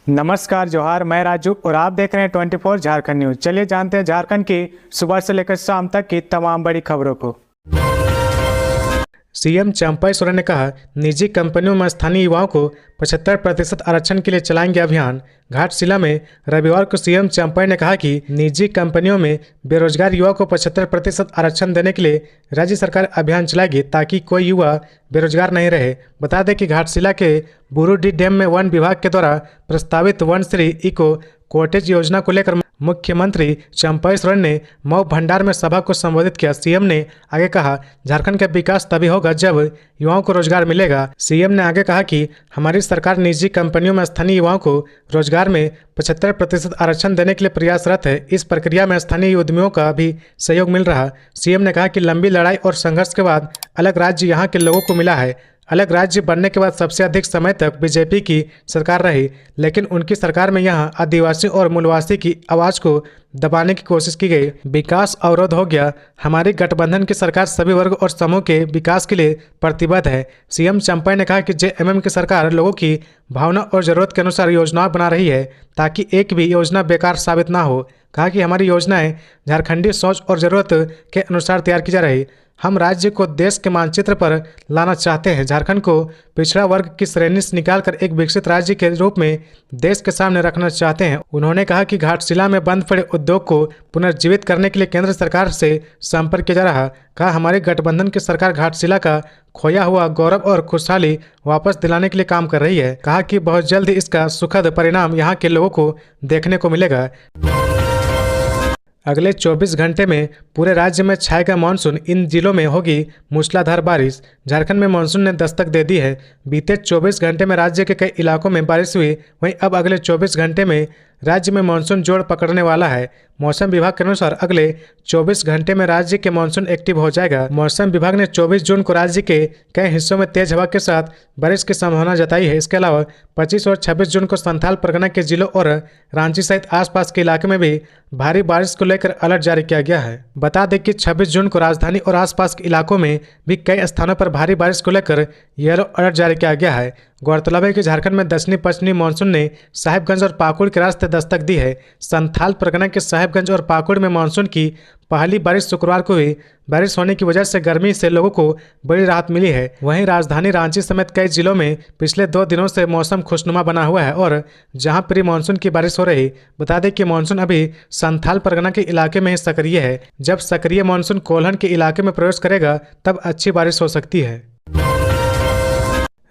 नमस्कार जोहार, मैं राजू और आप देख रहे हैं 24 झारखंड न्यूज। चलिए जानते हैं झारखंड की सुबह से लेकर शाम तक की तमाम बड़ी खबरों को। सीएम चंपई सोरेन ने कहा, निजी कंपनियों में स्थानीय युवाओं को 75% आरक्षण के लिए चलाएंगे अभियान। घाटशिला में रविवार को सीएम चंपई ने कहा कि निजी कंपनियों में बेरोजगार युवा को 75% आरक्षण देने के लिए राज्य सरकार अभियान चलाएगी ताकि कोई युवा बेरोजगार नहीं रहे। बता दें कि घाटशिला के बुरुडी डैम में वन विभाग के द्वारा प्रस्तावित वनश्री इको कॉटेज योजना को लेकर मुख्यमंत्री चंपई सोरेन ने मऊ भंडार में सभा को संबोधित किया। सीएम ने आगे कहा, झारखंड का विकास तभी होगा जब युवाओं को रोजगार मिलेगा। सीएम ने आगे कहा कि हमारी सरकार निजी कंपनियों में स्थानीय युवाओं को रोजगार में 75% आरक्षण देने के लिए प्रयासरत है। इस प्रक्रिया में स्थानीय उद्यमियों का भी सहयोग मिल रहा। सीएम ने कहा कि लंबी लड़ाई और संघर्ष के बाद अलग राज्य यहाँ के लोगों को मिला है। अलग राज्य बनने के बाद सबसे अधिक समय तक बीजेपी की सरकार रही, लेकिन उनकी सरकार में यहां आदिवासी और मूलवासी की आवाज को दबाने की कोशिश की गई। विकास अवरोध हो गया। हमारी गठबंधन की सरकार सभी वर्ग और समूह के विकास के लिए प्रतिबद्ध है। सीएम चंपई ने कहा कि जेएमएम की सरकार लोगों की भावना और जरूरत के अनुसार योजनाएं बना रही है ताकि एक भी योजना बेकार साबित ना हो। कहा कि हमारी योजनाएं झारखंडी सोच और जरूरत के अनुसार तैयार की जा रही। हम राज्य को देश के मानचित्र पर लाना चाहते हैं। झारखंड को पिछड़ा वर्ग की श्रेणी से निकालकर एक विकसित राज्य के रूप में देश के सामने रखना चाहते हैं। उन्होंने कहा कि घाटशिला में बंद पड़े उद्योग को पुनर्जीवित करने के लिए केंद्र सरकार से संपर्क किया जा रहा। कहा, हमारी गठबंधन की सरकार घाटशिला का खोया हुआ गौरव और खुशहाली वापस दिलाने के लिए काम कर रही है। कहा कि बहुत जल्द ही इसका सुखद परिणाम यहाँ के लोगों को देखने को मिलेगा। अगले 24 घंटे में पूरे राज्य में छाएगा मानसून। इन जिलों में होगी मूसलाधार बारिश। झारखंड में मानसून ने दस्तक दे दी है। बीते 24 घंटे में राज्य के कई इलाकों में बारिश हुई। वहीं अब अगले 24 घंटे में राज्य में मानसून जोर पकड़ने वाला है। मौसम विभाग के अनुसार अगले 24 घंटे में राज्य के मानसून एक्टिव हो जाएगा। मौसम विभाग ने 24 जून को राज्य के कई हिस्सों में तेज हवा के साथ बारिश की संभावना जताई है। इसके अलावा 25 और 26 जून को संथाल परगना के जिलों और रांची सहित आसपास के इलाके में भी भारी बारिश को लेकर अलर्ट जारी किया गया है। बता दें कि 26 जून को राजधानी और आसपास के इलाकों में भी कई स्थानों पर भारी बारिश को लेकर येलो अलर्ट जारी किया गया है। गौरतलब है कि झारखंड में दक्षिणी पश्चिमी मानसून ने साहिबगंज और पाकुड़ के रास्ते दस्तक दी है। संथाल परगना के साहिबगंज और पाकुड़ में मानसून की पहली बारिश शुक्रवार को हुई। बारिश होने की वजह से गर्मी से लोगों को बड़ी राहत मिली है। वहीं राजधानी रांची समेत कई जिलों में पिछले 2 दिनों से मौसम खुशनुमा बना हुआ है और जहां प्री मानसून की बारिश हो रही। बता दें कि मानसून अभी संथाल परगना के इलाके में ही सक्रिय है। जब सक्रिय मानसून कोल्हन के इलाके में प्रवेश करेगा तब अच्छी बारिश हो सकती है।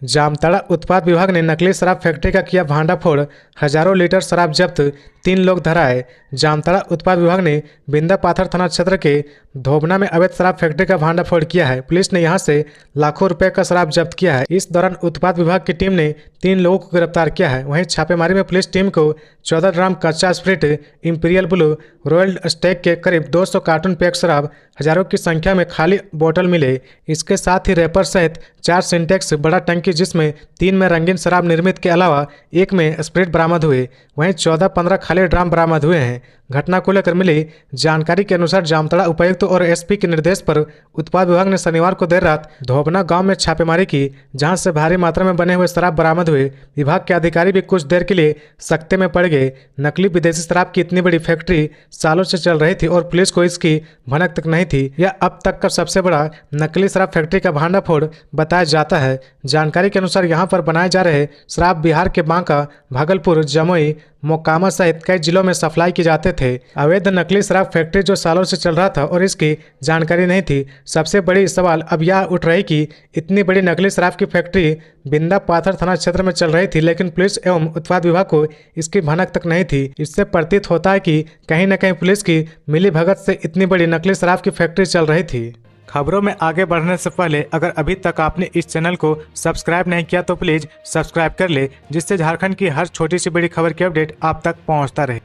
जामताड़ा उत्पाद विभाग ने नकली शराब फैक्ट्री का किया भांडाफोड़। हजारों लीटर शराब जब्त, 3 लोग धराए। जामताड़ा उत्पाद विभाग ने बिंदा पाथर थाना क्षेत्र के धोबना में अवैध शराब फैक्ट्री का भांडाफोड़ किया है। पुलिस ने यहां से लाखों रुपए का शराब जब्त किया है। इस दौरान उत्पाद विभाग की टीम ने 3 लोगों को गिरफ्तार किया है। वहीं छापेमारी में पुलिस टीम को 14 ड्राम कच्चा spirit, imperial blue, royal stag के करीब 200 कार्टून पैक शराब, हजारों की संख्या में खाली बोतल मिले। इसके साथ ही रैपर सहित 4 सिंटेक्स बड़ा टंकी, जिसमें 3 में रंगीन शराब निर्मित के अलावा 1 में स्प्रिट बरामद हुए। वहीं 14-15 खाली ड्राम बरामद हुए हैं। घटना को लेकर मिली जानकारी के अनुसार जामताड़ा उपायुक्त और एसपी के निर्देश पर उत्पाद विभाग ने शनिवार को देर रात धोबना गांव में छापेमारी की, जहां से भारी मात्रा में बने हुए शराब बरामद हुए। विभाग के अधिकारी भी कुछ देर के लिए सकते में पड़ गए। नकली विदेशी शराब की इतनी बड़ी फैक्ट्री सालों से चल रही थी और पुलिस को इसकी भनक तक नहीं थी। यह अब तक का सबसे बड़ा नकली शराब फैक्ट्री का भांडाफोड़ बताया जाता है। जानकारी के अनुसार यहां पर बनाए जा रहे शराब बिहार के बांका, भागलपुर, जमुई, मोकामा सहित कई जिलों में सप्लाई किए जाते थे। अवैध नकली शराब फैक्ट्री जो सालों से चल रहा था और इसकी जानकारी नहीं थी। सबसे बड़ी सवाल अब यह उठ रही कि इतनी बड़ी नकली शराब की फैक्ट्री बिंदा पाथर थाना क्षेत्र में चल रही थी, लेकिन पुलिस एवं उत्पाद विभाग को इसकी भनक तक नहीं थी। इससे प्रतीत होता है कि कहीं न कहीं पुलिस की मिलीभगत से इतनी बड़ी नकली शराब की फैक्ट्री चल रही थी। खबरों में आगे बढ़ने से पहले अगर अभी तक आपने इस चैनल को सब्सक्राइब नहीं किया तो प्लीज सब्सक्राइब कर ले, जिससे झारखंड की हर छोटी सी बड़ी खबर की अपडेट आप तक पहुंचता रहे।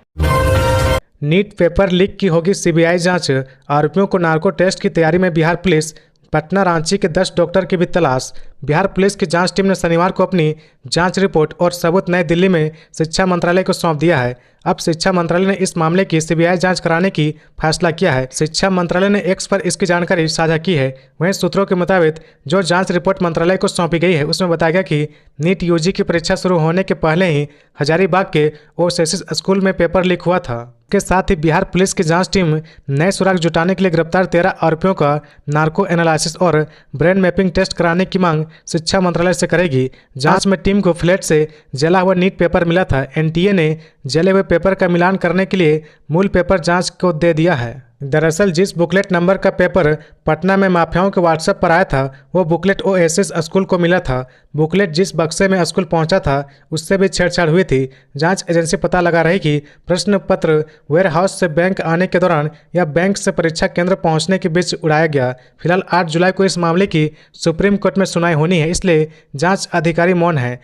नीट पेपर लीक की होगी सीबीआई जांच। आरोपियों को नार्को टेस्ट की तैयारी में बिहार पुलिस। पटना रांची के 10 डॉक्टर की भी तलाश। बिहार पुलिस की जांच टीम ने शनिवार को अपनी जांच रिपोर्ट और सबूत नई दिल्ली में शिक्षा मंत्रालय को सौंप दिया है। अब शिक्षा मंत्रालय ने इस मामले की सीबीआई जांच कराने की फैसला किया है। शिक्षा मंत्रालय ने एक्स पर इसकी जानकारी साझा की है। वहीं सूत्रों के मुताबिक जो जांच रिपोर्ट मंत्रालय को सौंपी गई है उसमें बताया गया कि नीट यूजी की परीक्षा शुरू होने के पहले ही हजारीबाग के ओएसिस स्कूल में पेपर लीक हुआ था। के साथ ही बिहार पुलिस की जांच टीम नए सुराग जुटाने के लिए गिरफ्तार 13 आरोपियों का नार्को एनालिसिस और ब्रेन मैपिंग टेस्ट कराने की मांग शिक्षा मंत्रालय से करेगी। जांच में टीम को फ्लैट से जला हुआ नीट पेपर मिला था। एनटीए ने जले हुए पेपर का मिलान करने के लिए मूल पेपर जांच को दे दिया है। दरअसल जिस बुकलेट नंबर का पेपर पटना में माफियाओं के व्हाट्सएप पर आया था वो बुकलेट ओएसिस स्कूल को मिला था। बुकलेट जिस बक्से में स्कूल पहुंचा था उससे भी छेड़छाड़ हुई थी। जांच एजेंसी पता लगा रही कि प्रश्न पत्र वेयर हाउस से बैंक आने के दौरान या बैंक से परीक्षा केंद्र पहुंचने के बीच उड़ाया गया। फिलहाल 8 जुलाई को इस मामले की सुप्रीम कोर्ट में सुनवाई होनी है, इसलिए जाँच अधिकारी मौन है।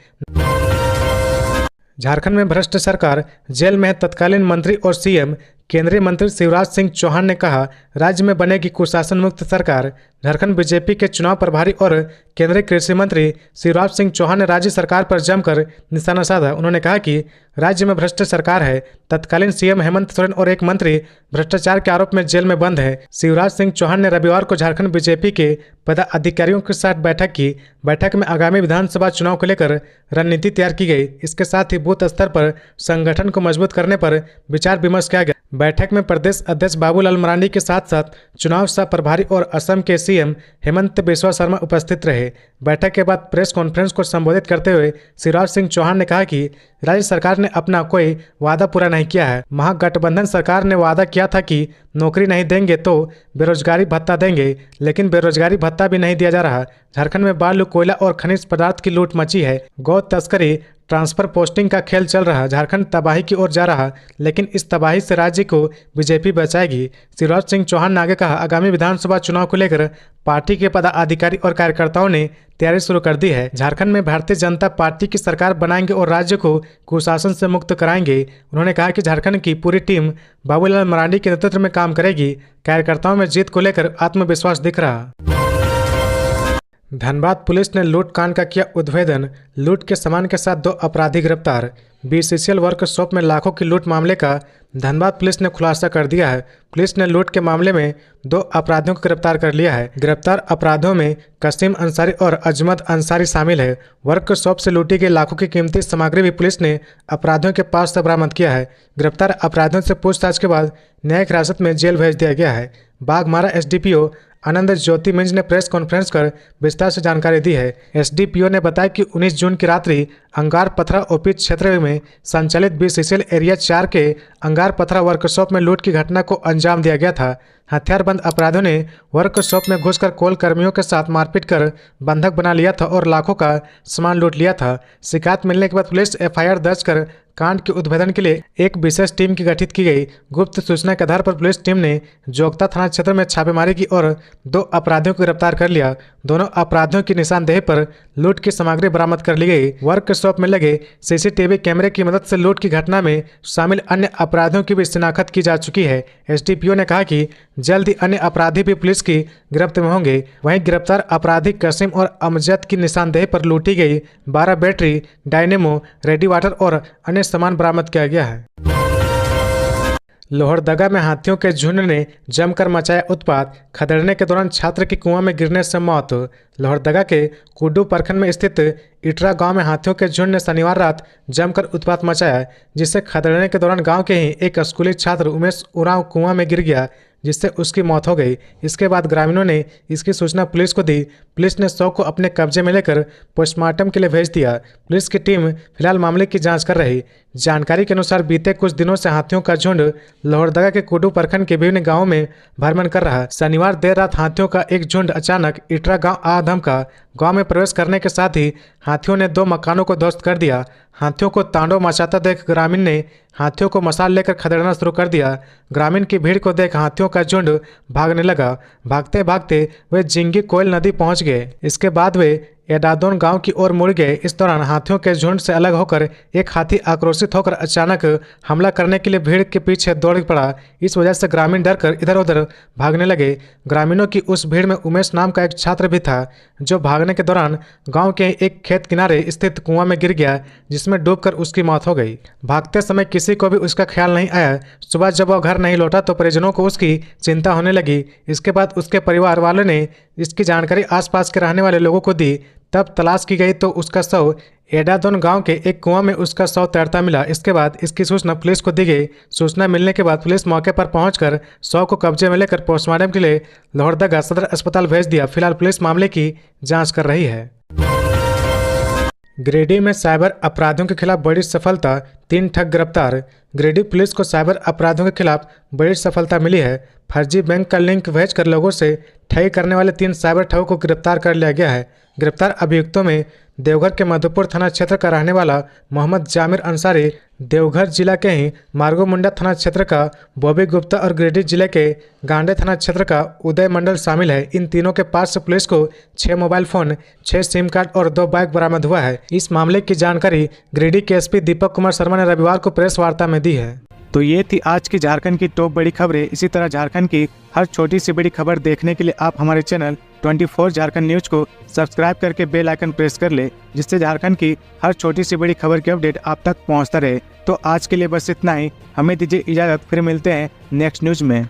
झारखंड में भ्रष्ट सरकार, जेल में है तत्कालीन मंत्री और सीएम। केंद्रीय मंत्री शिवराज सिंह चौहान ने कहा राज्य में बनेगी कुशासन मुक्त सरकार। झारखंड बीजेपी के चुनाव प्रभारी और केंद्रीय कृषि मंत्री शिवराज सिंह चौहान ने राज्य सरकार पर जमकर निशाना साधा। उन्होंने कहा कि राज्य में भ्रष्ट सरकार है। तत्कालीन सीएम हेमंत सोरेन और एक मंत्री भ्रष्टाचार के आरोप में जेल में बंद है। शिवराज सिंह चौहान ने रविवार को झारखंड बीजेपी के पदाधिकारियों के साथ बैठक की। बैठक में आगामी विधानसभा चुनाव को लेकर रणनीति तैयार की गई। इसके साथ ही बूथ स्तर पर संगठन को मजबूत करने पर विचार विमर्श किया गया। बैठक में प्रदेश अध्यक्ष बाबूलाल मरांडी के साथ साथ चुनाव सह प्रभारी और असम के सीएम हेमंत बिस्वा शर्मा उपस्थित रहे। बैठक के बाद प्रेस कॉन्फ्रेंस को संबोधित करते हुए शिवराज सिंह चौहान ने कहा कि राज्य सरकार ने अपना कोई वादा पूरा नहीं किया है। महागठबंधन सरकार ने वादा किया था कि नौकरी नहीं देंगे तो बेरोजगारी भत्ता देंगे, लेकिन बेरोजगारी भत्ता भी नहीं दिया जा रहा। झारखंड में बालू, कोयला और खनिज पदार्थ की लूट मची है। गौ तस्करी, ट्रांसफर पोस्टिंग का खेल चल रहा। झारखंड तबाही की ओर जा रहा, लेकिन इस तबाही से राज्य को बीजेपी बचाएगी। शिवराज सिंह चौहान ने आगे कहा आगामी विधानसभा चुनाव को लेकर पार्टी के पदाधिकारी और कार्यकर्ताओं ने तैयारी शुरू कर दी है। झारखंड में भारतीय जनता पार्टी की सरकार बनाएंगे और राज्य को कुशासन से मुक्त कराएंगे। उन्होंने कहा कि झारखंड की पूरी टीम बाबूलाल मरांडी के नेतृत्व में काम करेगी। कार्यकर्ताओं में जीत को लेकर आत्मविश्वास दिख रहा। धनबाद पुलिस ने लूट कांड का किया उद्भेदन। लूट के सामान के साथ 2 अपराधी गिरफ्तार। बीसीसीएल वर्कशॉप में लाखों की लूट मामले का धनबाद पुलिस ने खुलासा कर दिया है। पुलिस ने लूट के मामले में 2 अपराधियों को गिरफ्तार कर लिया है। गिरफ्तार अपराधियों में कसीम अंसारी और अजमत अंसारी शामिल है। वर्कशॉप से लूटी गई लाखों की कीमती सामग्री भी पुलिस ने अपराधियों के पास से बरामद किया है। गिरफ्तार अपराधियों से पूछताछ के बाद न्यायिक हिरासत में जेल भेज दिया गया है। बाघमारा एसडीपीओ आनंद ज्योति मिंज ने प्रेस कॉन्फ्रेंस कर विस्तार से जानकारी दी है। एसडीपीओ ने बताया कि 19 जून की रात्रि अंगार पथरा ओपी क्षेत्र में संचालित बीसीसीएल एरिया 4 के अंगार पथरा वर्कशॉप में लूट की घटना को अंजाम दिया गया था। हथियारबंद अपराधियों ने वर्कशॉप में घुसकर कोल कर्मियों के साथ मारपीट कर बंधक बना लिया था और लाखों का सामान लूट लिया था। शिकायत मिलने के बाद पुलिस एफआईआर दर्ज कर कांड के उद्भेदन के लिए एक विशेष टीम की गठित की गई। गुप्त सूचना के आधार पर पुलिस टीम ने जोगता थाना क्षेत्र में छापेमारी की और 2 अपराधियों को गिरफ्तार कर लिया। दोनों अपराधियों की निशानदेही पर लूट की सामग्री बरामद कर ली गई। वर्कशॉप में लगे सीसीटीवी कैमरे की मदद से लूट की घटना में शामिल अन्य अपराधियों की भी शिनाख्त की जा चुकी है। एसडीपीओ ने कहा कि जल्द ही अन्य अपराधी भी पुलिस की गिरफ्त में होंगे। वहीं गिरफ्तार अपराधी कसीम और अमजद की निशानदेही पर लूटी गई 12 बैटरी, डायनेमो, रेडी वाटर और अन्य सामान बरामद किया गया है। लोहरदगा में हाथियों के झुंड ने जमकर मचाया उत्पात। खदेड़ने के दौरान छात्र की कुआं में गिरने से मौत। लोहरदगा के कुड्डू प्रखंड में स्थित इटरा गांव में हाथियों के झुंड ने शनिवार रात जमकर उत्पात मचाया, जिससे खदेड़ने के दौरान गांव के ही एक स्कूली छात्र उमेश उरांव कुआं में गिर गया, जिससे उसकी मौत हो गई। इसके बाद ग्रामीणों ने इसकी सूचना पुलिस को दी। पुलिस ने शव को अपने कब्जे में लेकर पोस्टमार्टम के लिए भेज दिया। पुलिस की टीम फिलहाल मामले की जांच कर रही। जानकारी के अनुसार बीते कुछ दिनों से हाथियों का झुंड लोहरदगा के कुड्डू प्रखंड के विभिन्न गांवों में भ्रमण कर रहा। शनिवार देर रात हाथियों का एक झुंड अचानक इटरा गांव आधम का गांव में प्रवेश करने के साथ ही हाथियों ने 2 मकानों को ध्वस्त कर दिया। हाथियों को तांडव मचाता देख ग्रामीण ने हाथियों को मसाल लेकर खदेड़ना शुरू कर दिया। ग्रामीण की भीड़ को देख हाथियों का झुंड भागने लगा। भागते भागते वे जिंगी कोयल नदी पहुंच गए। इसके बाद वे एडादोन गांव की ओर मुड़ गए। इस दौरान हाथियों के झुंड से अलग होकर एक हाथी आक्रोशित होकर अचानक हमला करने के लिए भीड़ के पीछे दौड़ पड़ा। इस वजह से ग्रामीण डरकर इधर उधर भागने लगे। ग्रामीणों की उस भीड़ में उमेश नाम का एक छात्र भी था, जो भागने के दौरान गांव के एक खेत किनारे स्थित कुआं में गिर गया, जिसमें डूबकर उसकी मौत हो गई। भागते समय किसी को भी उसका ख्याल नहीं आया। सुबह जब वह घर नहीं लौटा तो परिजनों को उसकी चिंता होने लगी। इसके बाद उसके परिवार वालों ने इसकी जानकारी आसपास के रहने वाले लोगों को दी। तब तलाश की गई तो उसका शव एडादोन गांव के एक कुआं में उसका शव तैरता मिला। इसके बाद इसकी सूचना पुलिस को दी गई। सूचना मिलने के बाद पुलिस मौके पर पहुंचकर शव को कब्जे में लेकर पोस्टमार्टम के लिए लोहरदगा सदर अस्पताल भेज दिया। फिलहाल पुलिस मामले की जांच कर रही है। गिरिडीह में साइबर अपराधियों के खिलाफ बड़ी सफलता, 3 ठग गिरफ्तार। गिरिडीह पुलिस को साइबर अपराधियों के खिलाफ बड़ी सफलता मिली है। फर्जी बैंक का लिंक भेजकर लोगों से ठगी करने वाले 3 साइबर ठगों को गिरफ्तार कर लिया गया है। गिरफ्तार अभियुक्तों में देवघर के मधुपुर थाना क्षेत्र का रहने वाला मोहम्मद जामिर अंसारी, देवघर जिला के ही मार्गोमुंडा थाना क्षेत्र का बॉबी गुप्ता और गिरिडीह जिले के गांडे थाना क्षेत्र का उदय मंडल शामिल है। इन तीनों के पास से पुलिस को 6 मोबाइल फोन, 6 सिम कार्ड और 2 बाइक बरामद हुआ है। इस मामले की जानकारी गिरिडीह के एसपी दीपक कुमार शर्मा ने रविवार को प्रेस वार्ता में दी है। तो ये थी आज की झारखंड की टॉप बड़ी खबरें। इसी तरह झारखंड की हर छोटी सी बड़ी खबर देखने के लिए आप हमारे चैनल 24 झारखंड न्यूज को सब्सक्राइब करके बेल आइकन प्रेस कर ले, जिससे झारखंड की हर छोटी सी बड़ी खबर की अपडेट आप तक पहुंचता रहे। तो आज के लिए बस इतना ही। हमें दीजिए इजाजत, फिर मिलते हैं नेक्स्ट न्यूज में।